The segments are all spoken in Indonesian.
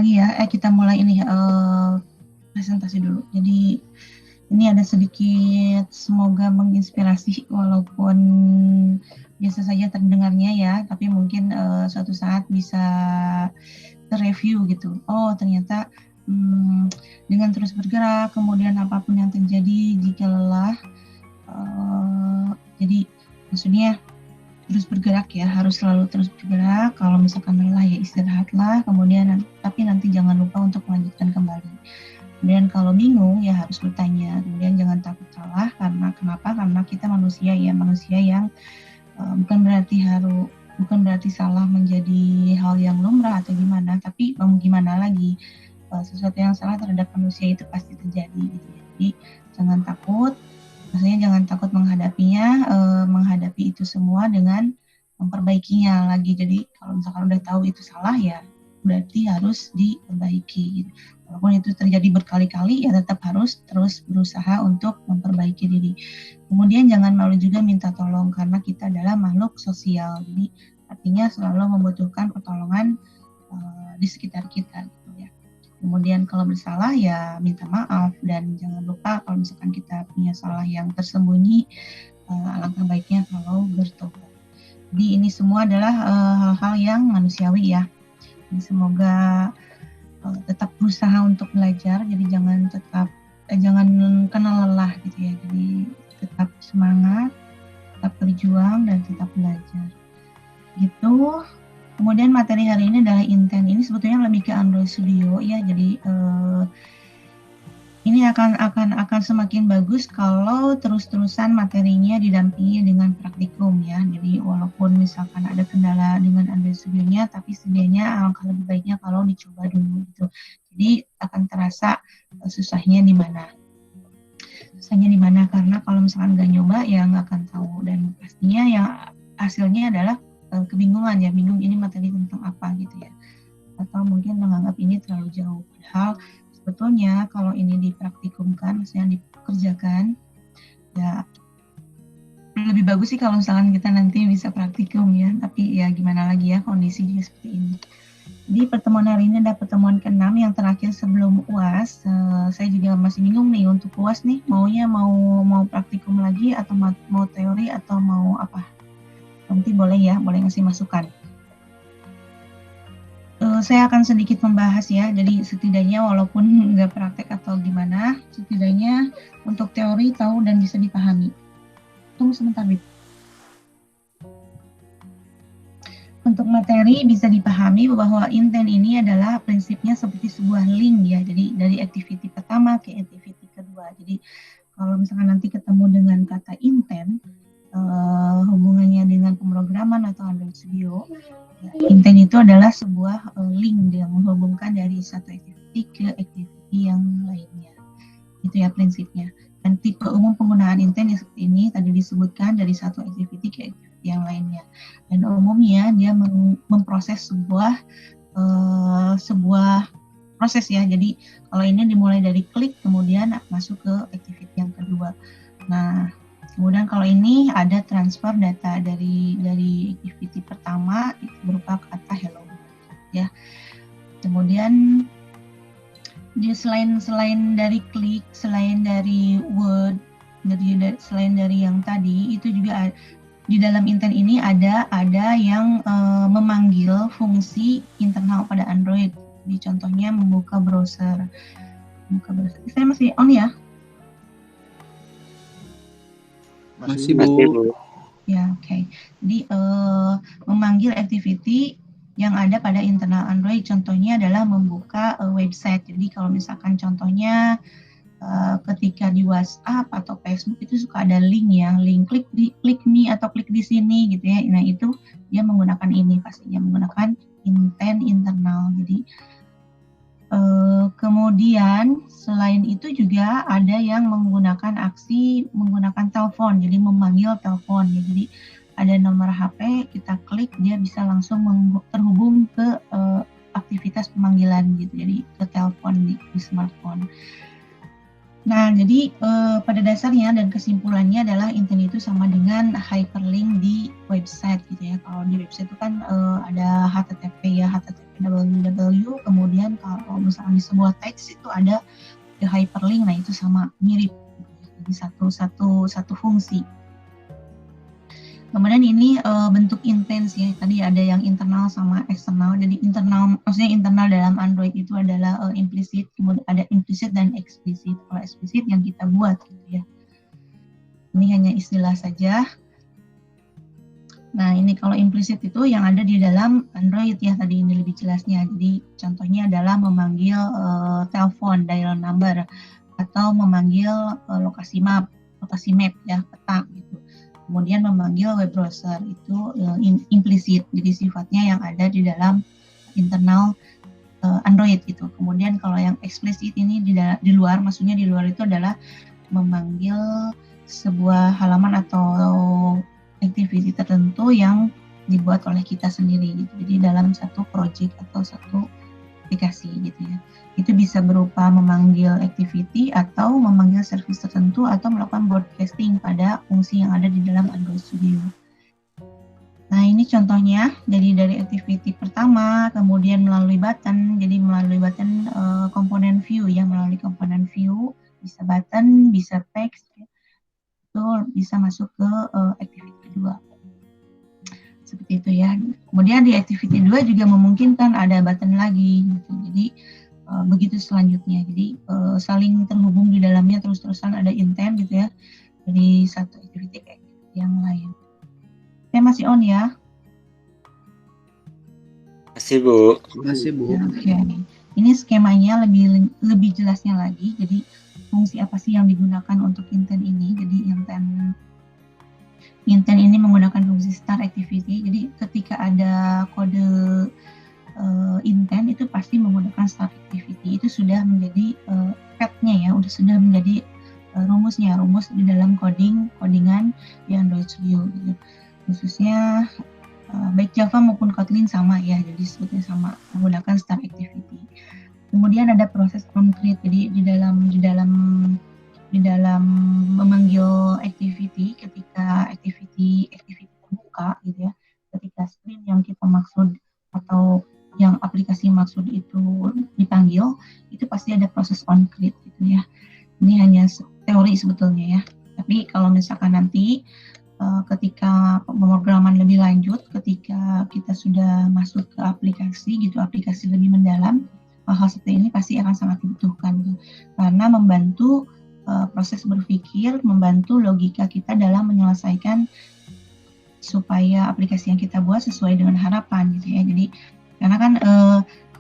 lagi ya. Kita mulai ini presentasi dulu. Jadi ini ada sedikit semoga menginspirasi walaupun biasa saja terdengarnya ya, tapi mungkin suatu saat bisa review gitu. Oh ternyata dengan terus bergerak, kemudian apapun yang terjadi jika lelah, jadi maksudnya terus bergerak ya, harus selalu terus bergerak. Kalau misalkan lelah ya istirahatlah, kemudian tapi nanti jangan lupa untuk melanjutkan kembali. Kemudian kalau bingung ya harus bertanya, kemudian jangan takut salah, karena kenapa? Karena kita manusia ya, manusia yang bukan berarti salah menjadi hal yang lumrah atau gimana, tapi mau gimana lagi, sesuatu yang salah terhadap manusia itu pasti terjadi gitu ya. Jadi jangan takut. Maksudnya jangan takut menghadapinya, menghadapi itu semua dengan memperbaikinya lagi. Jadi kalau misalkan udah tahu itu salah ya berarti harus diperbaiki. Gitu. Walaupun itu terjadi berkali-kali ya tetap harus terus berusaha untuk memperbaiki diri. Kemudian jangan malu juga minta tolong karena kita adalah makhluk sosial. Jadi artinya selalu membutuhkan pertolongan di sekitar kita gitu ya. Kemudian kalau bersalah ya minta maaf, dan jangan lupa kalau misalkan kita punya salah yang tersembunyi, alangkah baiknya kalau bertobat. Jadi ini semua adalah hal-hal yang manusiawi ya. Jadi semoga tetap berusaha untuk belajar, jadi jangan kena lelah gitu ya. Jadi tetap semangat, tetap berjuang dan tetap belajar. Gitu. Kemudian materi hari ini adalah intent. Ini sebetulnya lebih ke Android Studio ya. Jadi ini akan semakin bagus kalau terus-terusan materinya didampingi dengan praktikum ya. Jadi walaupun misalkan ada kendala dengan Android Studio-nya, tapi setidaknya alangkah lebih baiknya kalau dicoba dulu gitu. Jadi akan terasa susahnya di mana. Susahnya di mana, karena kalau misalkan nggak nyoba ya nggak akan tahu, dan pastinya yang hasilnya adalah kebingungan ya, bingung ini materi tentang apa gitu ya, atau mungkin menganggap ini terlalu jauh. Padahal sebetulnya kalau ini dipraktikumkan, maksudnya dikerjakan ya lebih bagus sih kalau misalkan kita nanti bisa praktikum ya, tapi ya gimana lagi ya kondisinya seperti ini. Di pertemuan hari ini ada pertemuan ke-6 yang terakhir sebelum UAS. Saya juga masih bingung nih untuk UAS nih, maunya mau praktikum lagi atau mau teori atau mau apa. Nanti boleh ya, boleh ngasih masukan. Saya akan sedikit membahas ya, jadi setidaknya walaupun nggak praktek atau gimana, setidaknya untuk teori tahu dan bisa dipahami. Tunggu sebentar, Bib. Untuk materi bisa dipahami bahwa intent ini adalah prinsipnya seperti sebuah link ya, jadi dari activity pertama ke activity kedua. Jadi kalau misalkan nanti ketemu dengan kata intent, hubungannya dengan pemrograman atau Android Studio, ya, intent itu adalah sebuah link yang menghubungkan dari satu activity ke activity yang lainnya. Itu ya prinsipnya. Dan tipe umum penggunaan intent yang seperti ini tadi disebutkan dari satu activity ke activity yang lainnya. Dan umumnya dia memproses sebuah proses ya. Jadi kalau ini dimulai dari klik kemudian masuk ke activity yang kedua. Nah, kemudian kalau ini ada transfer data dari activity pertama itu berupa kata hello ya. Kemudian dia selain dari klik, selain dari word, selain dari yang tadi itu juga di dalam intent ini ada yang memanggil fungsi internal pada Android. Di contohnya membuka browser. Saya masih on ya? Masih Bu. Ya, oke. Jadi memanggil activity yang ada pada internal Android, contohnya adalah membuka website. Jadi kalau misalkan contohnya ketika di WhatsApp atau Facebook itu suka ada link ya, link klik nih atau klik di sini gitu ya. Nah itu dia menggunakan ini, pastinya menggunakan intent internal. Jadi kemudian selain itu juga ada yang menggunakan aksi menggunakan telepon, jadi memanggil telepon ya. Jadi ada nomor HP, kita klik dia bisa langsung terhubung ke aktivitas pemanggilan gitu, jadi ke telepon di smartphone. Nah, jadi pada dasarnya dan kesimpulannya adalah intent itu sama dengan hyperlink di website gitu ya. Kalau di website itu kan ada HTTP ya, HTTP www, kemudian kalau misalkan di sebuah teks itu ada the hyperlink, nah itu sama mirip, jadi satu fungsi. Kemudian ini bentuk intens ya, tadi ada yang internal sama eksternal. Jadi internal, maksudnya internal dalam Android itu adalah implicit, kemudian ada implicit dan eksplisit. Kalau eksplisit yang kita buat gitu ya. Ini hanya istilah saja. Nah ini kalau implicit itu yang ada di dalam Android ya, tadi ini lebih jelasnya. Jadi contohnya adalah memanggil telepon, dial number, atau memanggil lokasi map ya, peta gitu. Kemudian memanggil web browser itu implisit, jadi sifatnya yang ada di dalam internal Android gitu. Kemudian kalau yang eksplisit ini di luar, maksudnya di luar itu adalah memanggil sebuah halaman atau activity tertentu yang dibuat oleh kita sendiri gitu. Jadi dalam satu project atau satu aplikasi gitu ya. Itu bisa berupa memanggil activity atau memanggil service tertentu atau melakukan broadcasting pada fungsi yang ada di dalam Android Studio. Nah ini contohnya, jadi dari activity pertama, kemudian melalui button, jadi melalui button komponen view ya, melalui komponen view, bisa button, bisa text, ya. Itu bisa masuk ke activity kedua. Seperti itu ya. Kemudian di activity 2 juga memungkinkan ada button lagi gitu. Jadi begitu selanjutnya. Jadi saling terhubung di dalamnya, terus-terusan ada intent gitu ya. Dari satu activity ke activity yang lain. Saya masih on ya? Masih Bu. Masih Bu. Oke. Ini skemanya lebih jelasnya lagi. Jadi fungsi apa sih yang digunakan untuk intent ini? Jadi intent ini menggunakan fungsi start activity. Jadi ketika ada kode intent itu pasti menggunakan start activity. Itu sudah menjadi path-nya ya, sudah menjadi rumus di dalam codingan di Android Studio gitu. Khususnya baik Java maupun Kotlin sama ya, jadi sebetulnya sama menggunakan start activity. Kemudian ada proses on-create. Jadi di dalam memanggil activity, ketika activity terbuka gitu ya, ketika screen yang kita maksud atau yang aplikasi maksud itu dipanggil, itu pasti ada proses on-create gitu ya. Ini hanya teori sebetulnya ya. Tapi kalau misalkan nanti ketika pemrograman lebih lanjut, ketika kita sudah masuk ke aplikasi gitu, aplikasi lebih mendalam, hal-hal seperti ini pasti akan sangat dibutuhkan gitu. Karena membantu proses berpikir, membantu logika kita dalam menyelesaikan supaya aplikasi yang kita buat sesuai dengan harapan gitu ya. Jadi karena kan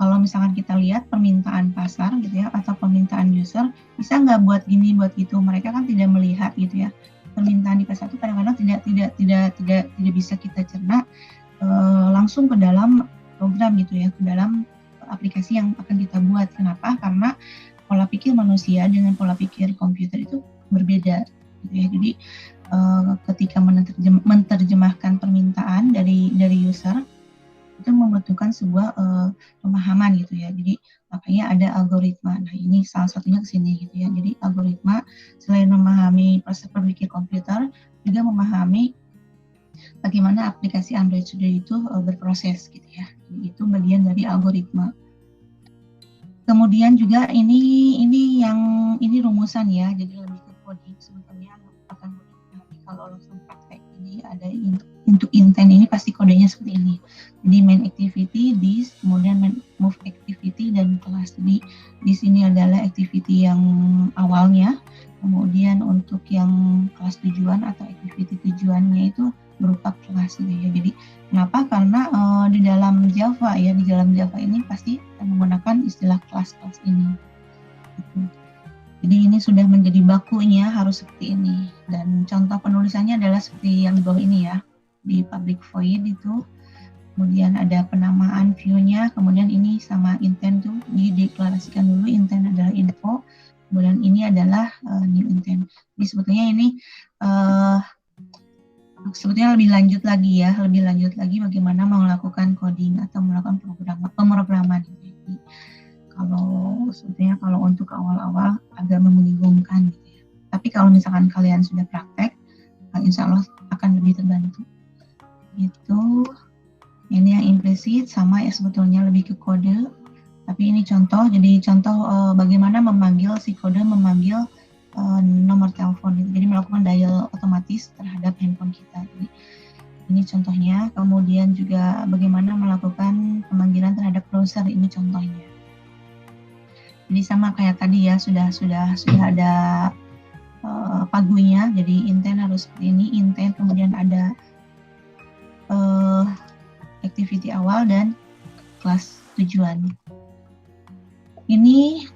kalau misalkan kita lihat permintaan pasar gitu ya, atau permintaan user, bisa nggak buat gini buat gitu, mereka kan tidak melihat gitu ya. Permintaan di pasar itu kadang-kadang tidak bisa kita cerna langsung ke dalam program gitu ya, ke dalam aplikasi yang akan kita buat. Kenapa? Karena pola pikir manusia dengan pola pikir komputer itu berbeda gitu ya. Jadi ketika menerjemahkan permintaan dari user itu membutuhkan sebuah pemahaman gitu ya. Jadi makanya ada algoritma. Nah ini salah satunya ke sini gitu ya. Jadi algoritma selain memahami proses berpikir komputer, juga memahami bagaimana aplikasi Android Studio itu berproses gitu ya. Jadi itu bagian dari algoritma. Kemudian juga ini rumusan ya. Jadi lebih ke coding sebetulnya akan mudah. Kalau langsung praktek ini ada untuk intent ini pasti kodenya seperti ini. Jadi main activity, this, kemudian move activity dan kelas. Jadi di sini adalah activity yang awalnya, kemudian untuk yang kelas tujuan atau activity tujuannya itu berupa kelas gitu ya. Jadi kenapa? Karena di dalam Java ya, di dalam Java ini pasti menggunakan istilah kelas-kelas ini. Gitu. Jadi ini sudah menjadi bakunya harus seperti ini. Dan contoh penulisannya adalah seperti yang di bawah ini ya. Di public void itu, kemudian ada penamaan view-nya, kemudian ini sama intent tuh dideklarasikan dulu, intent adalah info, kemudian ini adalah new intent. Jadi sebetulnya ini sebetulnya lebih lanjut lagi bagaimana melakukan coding atau melakukan pemrograman. Jadi kalau untuk awal-awal agak membingungkan gitu ya. Tapi kalau misalkan kalian sudah praktek, insya Allah akan lebih terbantu. Gitu. Ini yang implisit sama ya sebetulnya lebih ke kode. Tapi ini contoh, jadi contoh bagaimana memanggil si kode memanggil nomor telepon. Jadi melakukan dial otomatis terhadap handphone kita. Jadi, ini contohnya. Kemudian juga bagaimana melakukan pemanggilan terhadap browser. Ini contohnya. Jadi sama kayak tadi ya, sudah ada pagunya. Jadi intent harus seperti ini, intent kemudian ada activity awal dan kelas tujuan. Ini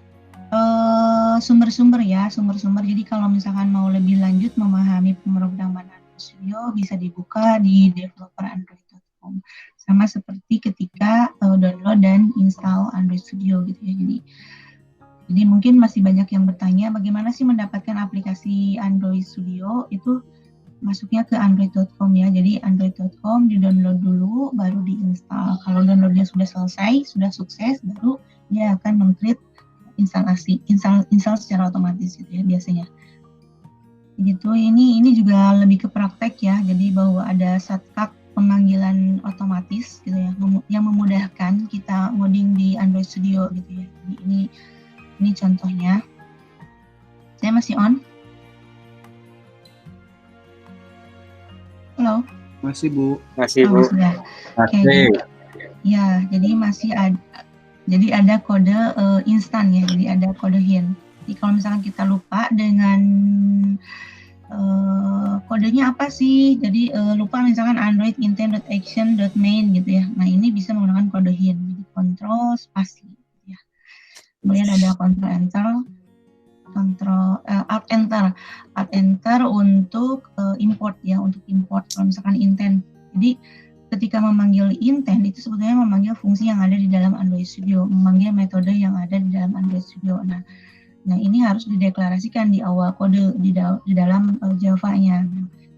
sumber-sumber ya, sumber-sumber. Jadi kalau misalkan mau lebih lanjut memahami pemrograman Android Studio bisa dibuka di developerandroid.com. Sama seperti ketika download dan install Android Studio gitu ya. Jadi mungkin masih banyak yang bertanya bagaimana sih mendapatkan aplikasi Android Studio. Itu masuknya ke android.com ya. Jadi android.com di-download dulu baru diinstal. Kalau downloadnya sudah selesai, sudah sukses, baru dia akan meng-create install secara otomatis gitu ya biasanya. Gitu. Ini juga lebih ke praktek ya. Jadi bahwa ada shortcut pemanggilan otomatis gitu ya yang memudahkan kita ngoding di Android Studio gitu ya. Jadi ini contohnya. Saya masih on? Halo? Masih, Bu. Masih, Bu. Oke. Ya, jadi masih ada kode instan ya, jadi ada kode hint. Jadi kalau misalkan kita lupa dengan kodenya apa sih, jadi lupa misalkan Android intent.action.main gitu ya. Nah ini bisa menggunakan kode hint, jadi kontrol spasi gitu ya. Kemudian ada alt enter untuk import ya, untuk import kalau misalkan intent. Jadi ketika memanggil intent itu sebetulnya memanggil fungsi yang ada di dalam Android Studio, memanggil metode yang ada di dalam Android Studio. Nah ini harus dideklarasikan di awal kode di dalam Java-nya.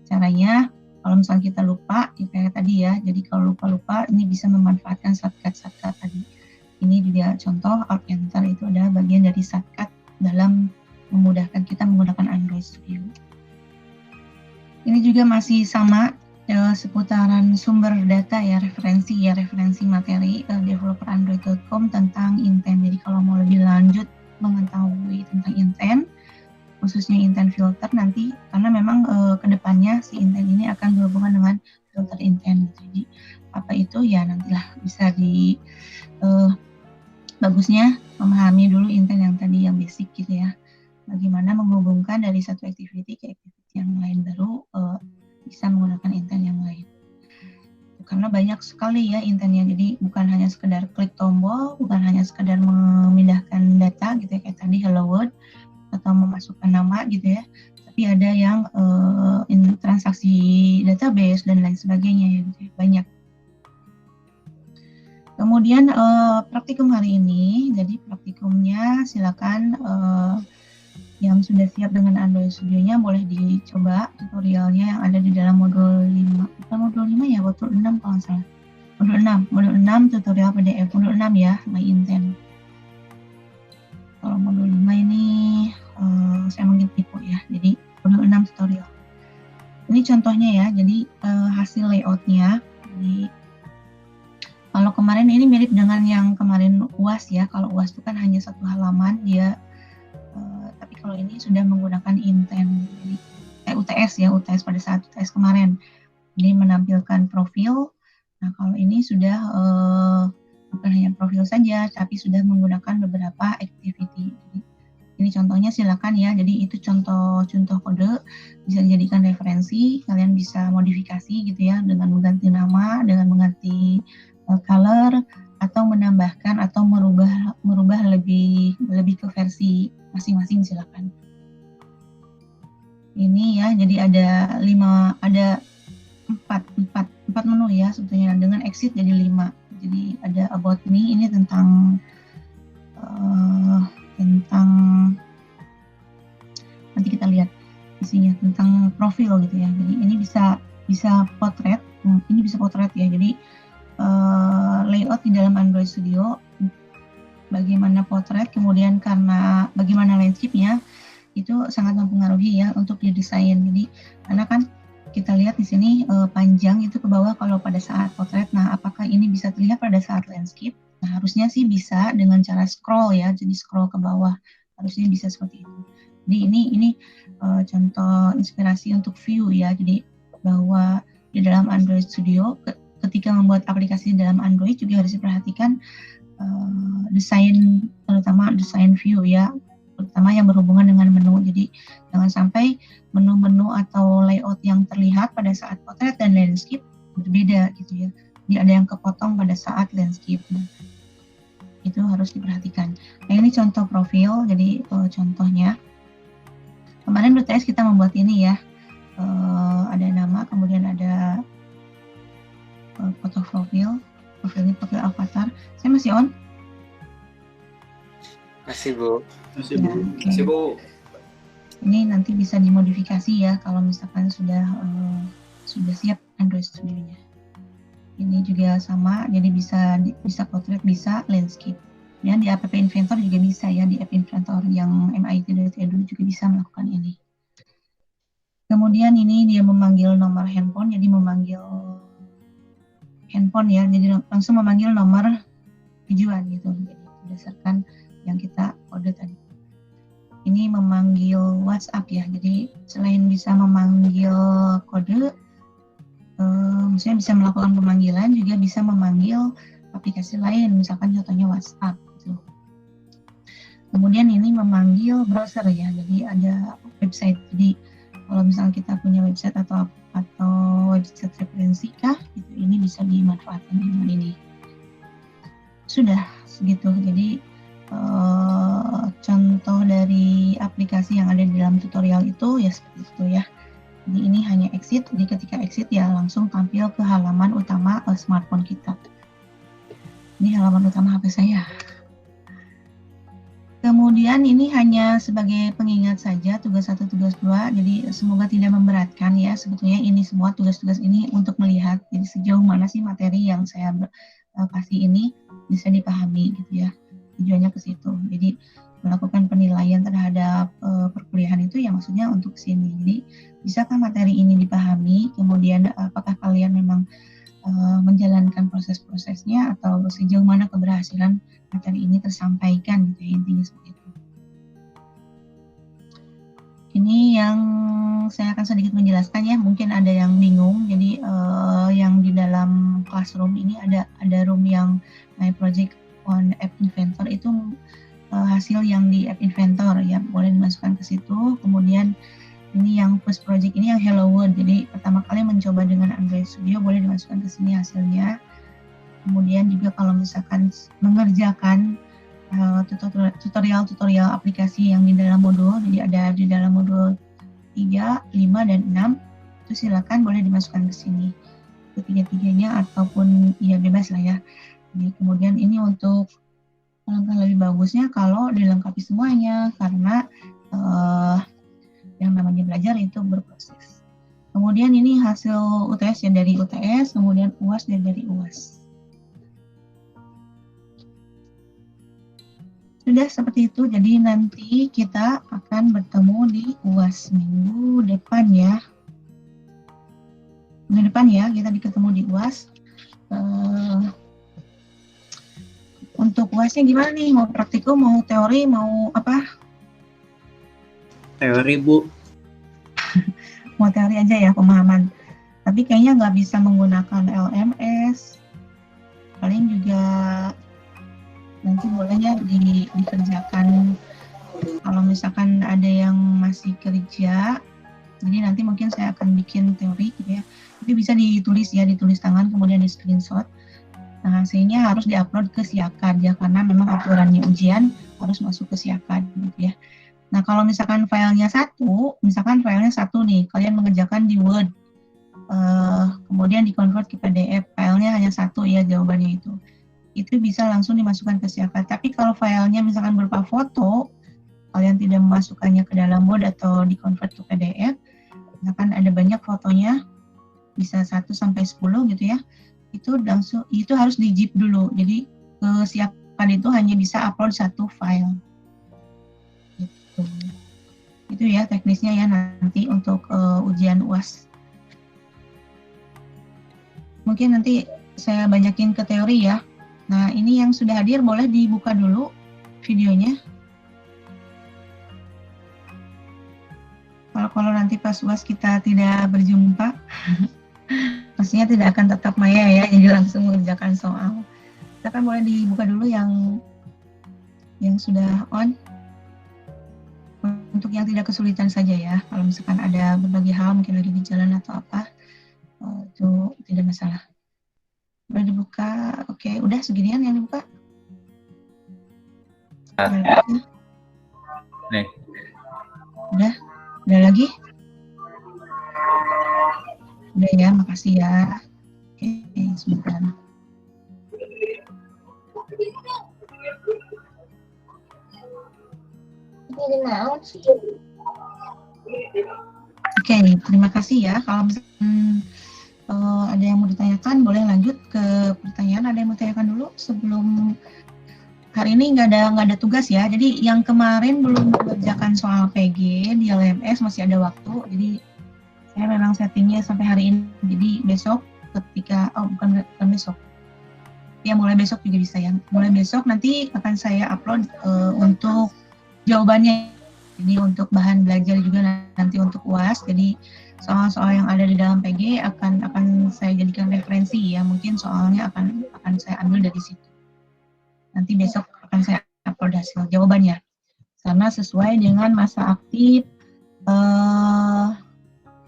Caranya kalau misalnya kita lupa, ya kayak tadi ya. Jadi kalau lupa ini bisa memanfaatkan shortcut tadi. Ini juga contoh alt enter itu adalah bagian dari shortcut dalam memudahkan kita menggunakan Android Studio. Ini juga masih sama seputaran sumber data ya, referensi materi developerandroid.com tentang intent. Jadi kalau mau lebih lanjut mengetahui tentang intent, khususnya intent filter nanti, karena memang kedepannya si intent ini akan berhubungan dengan filter intent. Jadi apa itu ya nantilah bisa bagusnya memahami dulu intent yang tadi yang basic gitu ya. Bagaimana menghubungkan dari satu activity ke activity yang lain, baru bisa menggunakan intent yang lain. Karena banyak sekali ya intentnya, jadi bukan hanya sekedar klik tombol, bukan hanya sekedar memindahkan data gitu ya kayak tadi hello world atau memasukkan nama gitu ya, tapi ada yang transaksi database dan lain sebagainya ya, gitu ya. Banyak. Kemudian praktikum hari ini, jadi praktikumnya silakan yang sudah siap dengan Android Studio-nya boleh dicoba tutorialnya yang ada di dalam modul 5. Bukan modul 5 ya, modul 6 kalau salah. Modul 6 tutorial PDF, modul 6 ya, My Intent. Kalau modul 5 ini saya mungkin tipu ya, jadi modul 6 tutorial. Ini contohnya ya, jadi hasil layout-nya. Jadi kalau kemarin ini mirip dengan yang kemarin UAS ya, kalau UAS itu kan hanya satu halaman dia. Tapi kalau ini sudah menggunakan intent, jadi UTS ya, UTS pada saat UTS kemarin, jadi menampilkan profil. Nah kalau ini sudah bukan hanya profil saja, tapi sudah menggunakan beberapa activity. Jadi, ini contohnya silakan ya. Jadi itu contoh kode bisa dijadikan referensi. Kalian bisa modifikasi gitu ya dengan mengganti nama, dengan mengganti color, atau menambahkan atau merubah lebih ke versi masing-masing silakan. Ini ya, jadi ada 4 menu ya sebetulnya, dengan exit jadi 5. Jadi ada about me, ini tentang nanti kita lihat isinya tentang profil gitu ya. Jadi ini bisa potret, ini bisa potret ya. Jadi layout di dalam Android Studio bagaimana potret, kemudian karena bagaimana landscape-nya itu sangat mempengaruhi ya untuk didesain. Jadi karena kan kita lihat di sini panjang itu ke bawah kalau pada saat potret. Nah, apakah ini bisa terlihat pada saat landscape? Nah, harusnya sih bisa dengan cara scroll ya, jadi scroll ke bawah. Harusnya bisa seperti itu. Jadi ini contoh inspirasi untuk view ya. Jadi bahwa di dalam Android Studio ketika membuat aplikasi dalam Android juga harus diperhatikan desain, terutama desain view ya, terutama yang berhubungan dengan menu. Jadi jangan sampai menu-menu atau layout yang terlihat pada saat potret dan landscape berbeda gitu ya. Jadi ada yang kepotong pada saat landscape. Nah, itu harus diperhatikan. Nah, ini contoh profil. Jadi contohnya kemarin UTS kita membuat ini ya. Ada nama, kemudian ada foto profil. Profil ini profil avatar. Saya masih on? Masih, Bu. Masih, Bu. Ya, okay. Masih, Bu. Ini nanti bisa dimodifikasi ya kalau misalkan sudah siap Android Studio-nya. Ini juga sama, jadi bisa portrait, bisa landscape. Dan di App Inventor juga bisa ya, di App Inventor yang MIT.edu juga bisa melakukan ini. Kemudian ini dia memanggil nomor handphone, jadi memanggil handphone ya, jadi langsung memanggil nomor tujuan gitu. Jadi berdasarkan yang kita kode tadi. Ini memanggil WhatsApp ya, jadi selain bisa memanggil kode, misalnya bisa melakukan pemanggilan, juga bisa memanggil aplikasi lain, misalkan contohnya WhatsApp gitu. Kemudian ini memanggil browser ya, jadi ada website. Jadi kalau misalnya kita punya website atau website referensi kah, gitu, ini bisa dimanfaatkan dengan ini. Sudah segitu. Jadi contoh dari aplikasi yang ada di dalam tutorial itu ya seperti itu ya. Jadi ini hanya exit, jadi ketika exit ya langsung tampil ke halaman utama smartphone kita. Ini halaman utama HP saya. Kemudian ini hanya sebagai pengingat saja, tugas 1, tugas 2, jadi semoga tidak memberatkan ya. Sebetulnya ini semua tugas-tugas ini untuk melihat, jadi sejauh mana sih materi yang saya kasih ini bisa dipahami gitu ya. Tujuannya ke situ. Jadi melakukan penilaian terhadap perkuliahan itu ya maksudnya untuk sini. Jadi bisakah materi ini dipahami? Kemudian apakah kalian memang menjalankan proses-prosesnya atau sejauh mana keberhasilan materi ini tersampaikan gitu ya, intinya seperti itu. Ini yang saya akan sedikit menjelaskan ya, mungkin ada yang bingung. Jadi yang di dalam classroom ini ada room yang My Project on App Inventor itu hasil yang di App Inventor ya, boleh dimasukkan ke situ. Kemudian ini yang first project ini yang Hello World, jadi pertama kali mencoba dengan Android Studio, boleh dimasukkan ke sini hasilnya. Kemudian juga kalau misalkan mengerjakan tutorial aplikasi yang di dalam modul, jadi ada di dalam modul 3, 5, dan 6, itu silakan boleh dimasukkan ke sini. Ketiga-tiganya ataupun ya bebas lah ya. Jadi, kemudian ini untuk alangkah lebih bagusnya kalau dilengkapi semuanya, karena yang namanya belajar itu berproses. Kemudian ini hasil UTS yang dari UTS, kemudian UAS dari UAS. Sudah seperti itu, jadi nanti kita akan bertemu di UAS minggu depan ya. Minggu depan ya, kita ketemu di UAS. Untuk UASnya gimana nih? Mau praktikum, mau teori, mau apa? Teori, Bu. Mau teori aja ya, pemahaman. Tapi kayaknya nggak bisa menggunakan LMS. Paling juga nanti bolehnya dikerjakan kalau misalkan ada yang masih kerja. Jadi nanti mungkin saya akan bikin teori gitu ya. Tapi bisa ditulis ya, ditulis tangan, kemudian di screenshot. Nah, hasilnya harus diupload ke Siakad ya, karena memang aturannya ujian harus masuk ke Siakad gitu ya. Nah, kalau misalkan filenya satu nih, kalian mengerjakan di Word, kemudian dikonvert ke PDF, filenya hanya satu ya jawabannya itu bisa langsung dimasukkan ke Siakad. Tapi kalau filenya misalkan berupa foto, kalian tidak memasukkannya ke dalam Word atau dikonvert ke PDF, misalkan ada banyak fotonya, bisa 1 sampai 10 gitu ya, itu harus di zip dulu. Jadi ke Siakad itu hanya bisa upload satu file. Itu ya teknisnya ya nanti untuk ujian UAS. mungkin nanti saya banyakin ke teori ya. Nah, ini yang sudah hadir boleh dibuka dulu videonya. Kalau nanti pas UAS kita tidak berjumpa, pastinya tidak akan tetap maya ya, jadi langsung mengerjakan soal. Kita kan boleh dibuka dulu yang sudah on. Untuk yang tidak kesulitan saja ya. Kalau misalkan ada berbagai hal, mungkin lagi di jalan atau apa, itu tidak masalah. Boleh dibuka. Oke, udah seginian yang dibuka. Nih. Udah lagi? Udah ya, makasih ya. Oke, sebentar. Oke, terima kasih ya. Kalau misalkan ada yang mau ditanyakan, boleh lanjut ke pertanyaan. Ada yang mau tanyakan dulu sebelum hari ini nggak ada tugas ya. Jadi yang kemarin belum mengerjakan soal PG di LMS masih ada waktu. Jadi saya memang settingnya sampai hari ini. Jadi besok ketika bukan besok. Ya mulai besok juga bisa ya. Mulai besok nanti akan saya upload untuk jawabannya. Jadi untuk bahan belajar juga nanti untuk UAS. Jadi soal-soal yang ada di dalam PG akan saya jadikan referensi ya. Mungkin soalnya akan saya ambil dari situ. Nanti besok akan saya upload hasil jawabannya. Karena sesuai dengan masa aktif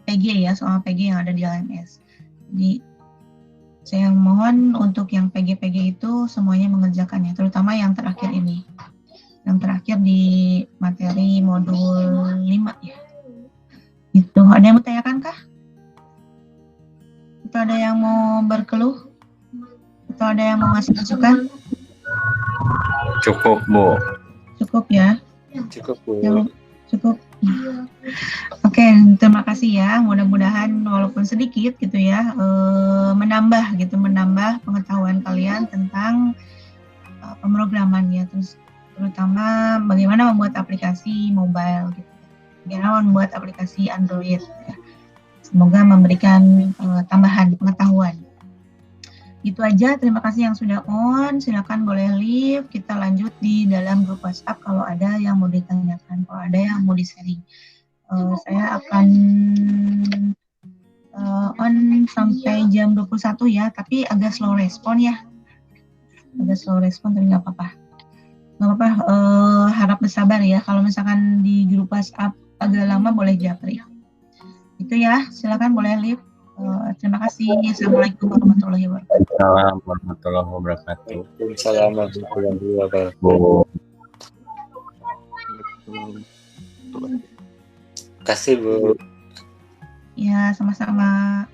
PG ya, soal PG yang ada di LMS. Jadi saya mohon untuk yang PG-PG itu semuanya mengerjakannya, terutama yang terakhir ini. Yang terakhir di materi modul 5 ya. Itu ada yang mau tanyakan kah? Atau ada yang mau berkeluh? Atau ada yang mau ngasih masukan? Cukup, Bu. Cukup ya? Cukup, Bu. Cukup. Oke, terima kasih ya. Mudah-mudahan walaupun sedikit gitu ya, menambah pengetahuan kalian tentang pemrograman ya, terutama bagaimana membuat aplikasi mobile gitu. Bagaimana membuat aplikasi Android ya. Semoga memberikan tambahan pengetahuan. Itu aja, terima kasih yang sudah on. Silakan boleh leave. Kita lanjut di dalam grup WhatsApp kalau ada yang mau ditanyakan, kalau ada yang mau di-sharing. Saya akan on sampai jam 21 ya, tapi agak slow respon ya. Agak slow respon tapi nggak apa-apa. Harap bersabar ya. Kalau misalkan di grup WhatsApp agak lama boleh japri. Itu ya, silakan boleh leave. Terima kasih. Assalamualaikum warahmatullahi wabarakatuh. Assalamualaikum warahmatullahi wabarakatuh. Waalaikumsalam warahmatullahi wabarakatuh. Terima kasih, Bu. Ya, sama-sama.